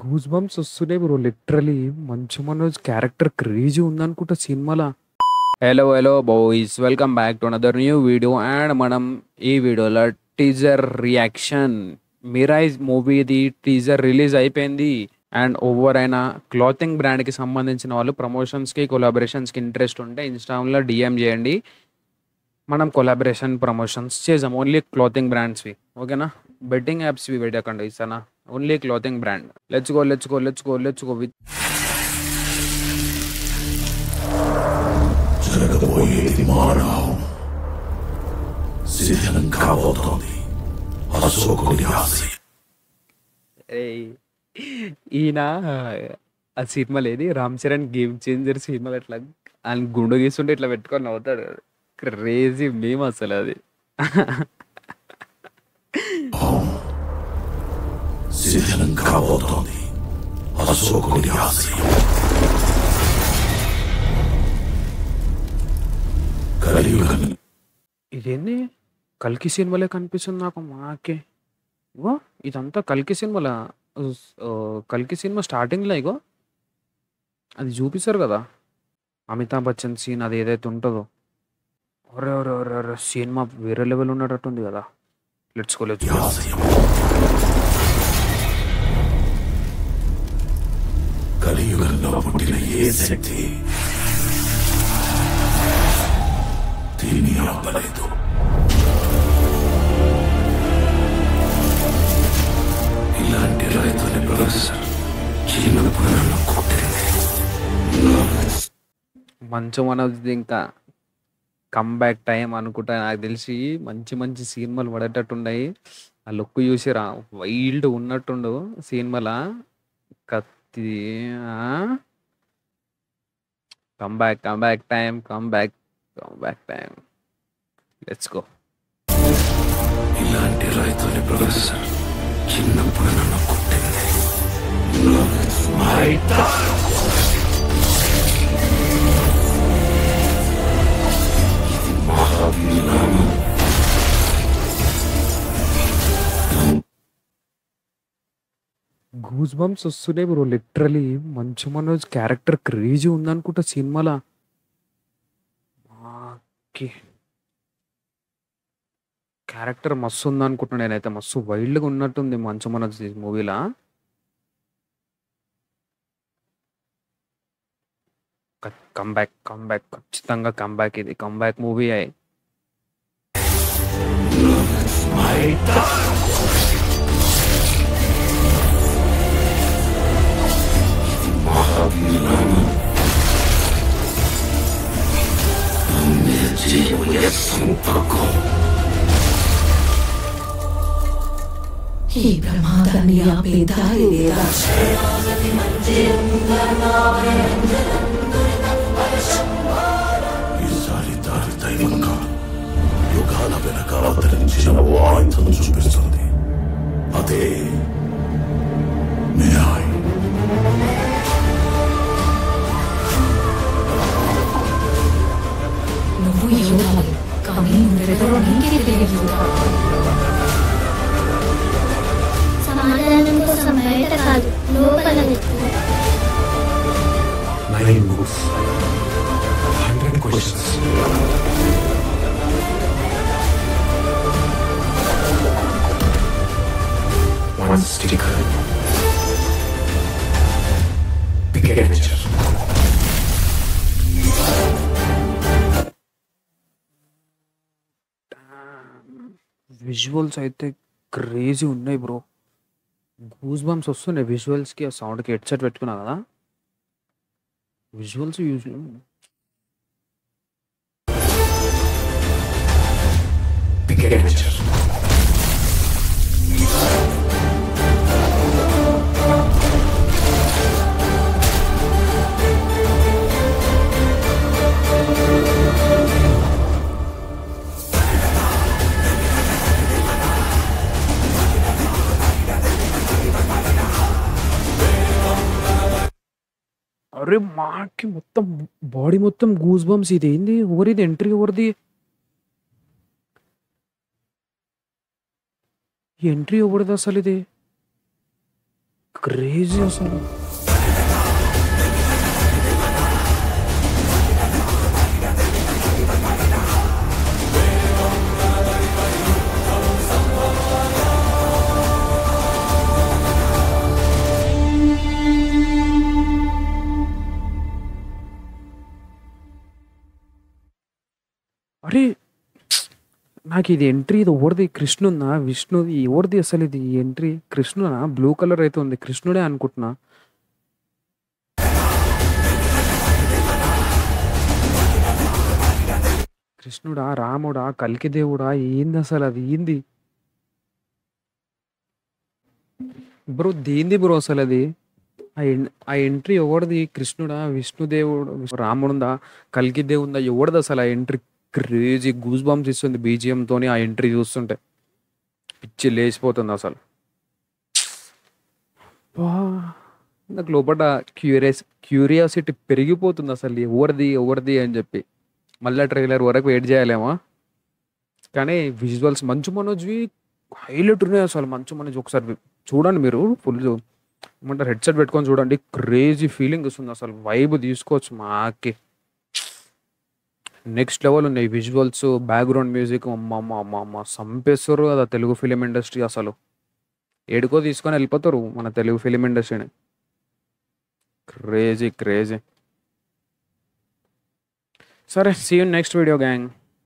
Goose bumps వస్తున్నాయి bro. Literally Manchu Manoj character crazy ఉందనుకుంటా సినిమాలో. Hello hello boys, welcome back to another new video. And మనం ఈ వీడియోలో టీజర్ రియాక్షన్, మిరాజ్ మూవీది టీజర్ రిలీజ్ అయిపోయింది. అండ్ ఓవర్ అయిన క్లాతింగ్ బ్రాండ్కి సంబంధించిన వాళ్ళు ప్రమోషన్స్కి కొలాబరేషన్స్కి ఇంట్రెస్ట్ ఉంటే ఇన్స్టాగ్రామ్లో డిఎం చేయండి. మనం కొలాబరేషన్ ప్రమోషన్స్ చేసాం ఓన్లీ క్లాతింగ్ బ్రాండ్స్వి, ఓకేనా? బెట్టింగ్ యాప్స్వి పెట్టకండి ఇస్తానా, only clothing brand. Let's go with జరగబోయేది మానవం సిద్ధం కాబోతోంది అశోకుడి ఆశయం. ఈయన ఆ సినిమా లేది రామ్ చరణ్ గేమ్ చేంజర్ సినిమాలో ఇట్లా ఆయన గుండు గీస్తుంటే ఇట్లా పెట్టుకొని నవ్వుతాడు. క్రేజీ మేము అసలు అది సిద్ధం కాబోతోంది అశోకుడి ఆశయం. కలియుగం ఇదేంది కల్కి సినిమాలే కనిపిస్తుంది నాకు. మాకే ఇగో ఇదంతా కల్కి సినిమాలా. కల్కి సినిమా స్టార్టింగ్లో ఇగో అది చూపిస్తారు కదా, అమితాబ్ బచ్చన్ సీన్, అది ఏదైతే ఉంటుందో. ఒరే సినిమా వేరే లెవెల్ ఉన్నట్టుంది కదా. Let's go. కలియుగంలో పుట్టిన ఏ శక్తి దీన్ని ఆపలేదు. ఇలాంటి రైతుని ప్రొఫెసర్ చిన్నప్పుడు నన్ను కొట్టింది. మంచు మనోజ్ ఇంకా కమ్బ్యాక్ టైం అనుకుంటా. నాకు తెలిసి మంచి మంచి సినిమాలు పడేటట్టున్నాయి. ఆ లుక్ చూసిరా, వైల్డ్ ఉన్నట్టుండు సినిమాలా. కత్తి కమ్బ్యాక్ టైం. Let's go. ఇలాంటి రైతుని ప్రొఫెసర్ చిన్నప్పుడు నన్ను కొట్టింది. గూస్ బంప్స్ వస్తున్నాయి bro. Literally Manchu Manoj character crazy ఉందనుకుంటా సినిమాలో. క్యారెక్టర్ మస్తు ఉందనుకుంటున్నా నేనైతే. మస్తు వైల్డ్గా ఉన్నట్టుంది మంచు మనోజ్ మూవీలా. కంబ్యాక్ ఖచ్చితంగా కంబ్యాక్. ఇది కంబ్యాక్ మూవీ అయ్యి. ఈ ప్రమాదాన్ని ఆపే దారి లేదా? ఈసారి దారి దైవం కాదు, యుగాల వెనక అవతరించిన ఓ ఆయుధం చూపిస్తుంది. అదే న్యాయం. నువ్వు యోధావి, కానీ నువ్వెవరో నీకే తెలియదు. సమాధానం కోసం బయట కాదు, లోపల వెతుకు. 9 moves, 100 questions. One sticker. Big adventure. Visuals అయితే క్రేజీ ఉన్నాయి బ్రో. గూస్ బంప్స్ వస్తున్నాయి విజువల్స్కి. ఆ సౌండ్కి హెడ్సెట్ పెట్టుకున్నా కదా, విజువల్స్ యూజువల్. Big adventure. అరే మాకి మొత్తం బాడీ మొత్తం గూస్ బంప్స్. ఇది ఏంది? ఎవరిది ఎంట్రీ? ఎవరిది? ఎంట్రీ ఎవరిది అసలు ఇది? క్రేజీ అసలు. అరే నాకు ఇది ఎంట్రీ ఇది ఎవరిది? కృష్ణుందా విష్ణుది ఎవరిది అసలు ఇది ఎంట్రీ? కృష్ణునా? బ్లూ కలర్ అయితే ఉంది, కృష్ణుడే అనుకుంటున్నా. కృష్ణుడా, రాముడా, కల్కి దేవుడా, ఏంది అసలు? అది ఏంది బ్రో? దేంది బ్రో అసలు అది? ఆ ఎంట్రీ ఎవరిది? కృష్ణుడా, విష్ణుదేవుడు, రాముడుందా, కల్కి దేవుందా, ఎవరిది అసలు ఆ ఎంట్రీ? క్రేజీ గూస్ బంప్స్ ఇస్తుంది బీజిఎం తోని ఆ ఎంట్రీ చూస్తుంటే. పిచ్చి లేచిపోతుంది అసలు. బా, నాకు లోపల క్యూరియాసిటీ పెరిగిపోతుంది అసలు, ఎవరిది ఎవరిది అని చెప్పి. మళ్ళీ ట్రైలర్ వరకు వెయిట్ చేయాలేమో. కానీ విజువల్స్ మంచు మనోజ్వి హైలైట్ ఉన్నాయి అసలు. మంచు మనోజ్ ఒకసారి చూడండి మీరు, ఫుల్ ఏమంటారు హెడ్సెట్ పెట్టుకొని చూడండి, క్రేజీ ఫీలింగ్ వస్తుంది అసలు. వైబ్ తీసుకోవచ్చు మాకి. నెక్స్ట్ లెవెల్ ఉన్నాయి విజువల్స్, బ్యాక్గ్రౌండ్ మ్యూజిక్. అమ్మ సంపేస్తారు కదా తెలుగు ఫిలిం ఇండస్ట్రీ అసలు. ఏడుకో తీసుకొని వెళ్ళిపోతారు మన తెలుగు ఫిలిం ఇండస్ట్రీని. Crazy crazy. సరే, see you next video gang.